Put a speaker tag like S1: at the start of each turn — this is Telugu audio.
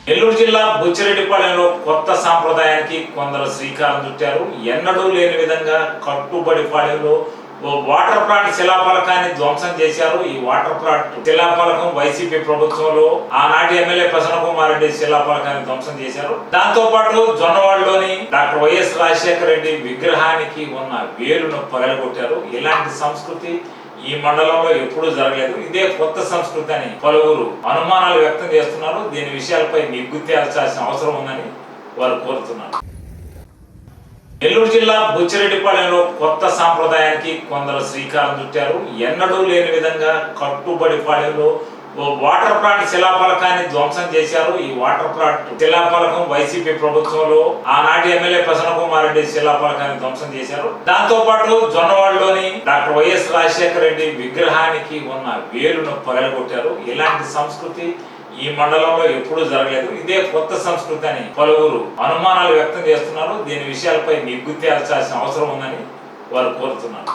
S1: నెల్లూరు జిల్లా బుచ్చిరెడ్డిపాళెంలో కొత్త సాంప్రదాయానికి కొందరు శ్రీకారం చుట్టారు. ఎన్నడూ లేని విధంగా కట్టుబడిపాళెంలో ఓ వాటర్ ప్లాంట్ శిలాఫలకాన్ని ధ్వంసం చేశారు. ఈ వాటర్ ప్లాంట్ శిలాఫలకం వైసీపీ ప్రభుత్వంలో ఆనాటి ఎమ్మెల్యే ప్రసన్న కుమార్ రెడ్డి శిలాఫలకాన్ని ధ్వంసం చేశారు. దాంతో పాటు జొన్నవాడలోని డాక్టర్ వైఎస్ రాజశేఖర రెడ్డి విగ్రహానికి ఉన్న వేలును పగలగొట్టారు. ఇలాంటి సంస్కృతి ఈ మండలంలో ఎప్పుడూ జరగలేదు. ఇదే కొత్త సంస్కృతి అని పలువురు అనుమానాలు వ్యక్తం చేస్తున్నారు. దీని విషయాలపై నిగ్గు తేల్చాల్సిన అవసరం ఉందని వారు కోరుతున్నారు. నెల్లూరు జిల్లా బుచ్చిరెడ్డిపాళెంలో కొత్త సాంప్రదాయానికి కొందరు శ్రీకారం చుట్టారు. ఎన్నడూ లేని విధంగా కట్టుబడిపాళెంలో ఓ వాటర్ ప్లాంట్ శిలాఫలకాన్ని ధ్వంసం చేశారు. ఈ వాటర్ ప్లాంట్ శిలాఫలకం వైసీపీ ప్రభుత్వంలో ఆనాటి ఎమ్మెల్యే ప్రసన్న కుమార్ రెడ్డి శిలాఫలకాన్ని ధ్వంసం చేశారు. దాంతో పాటు జొన్నవాడలోని డాక్టర్ వైఎస్ రాజశేఖర రెడ్డి విగ్రహానికి ఉన్న వేలును పగలగొట్టారు. ఇలాంటి సంస్కృతి ఈ మండలంలో ఎప్పుడూ జరగలేదు. ఇదే కొత్త సంస్కృతి అని పలువురు అనుమానాలు వ్యక్తం చేస్తున్నారు. దీని విషయాలపై నిగ్గు తేల్చాల్సిన అవసరం ఉందని వారు కోరుతున్నారు.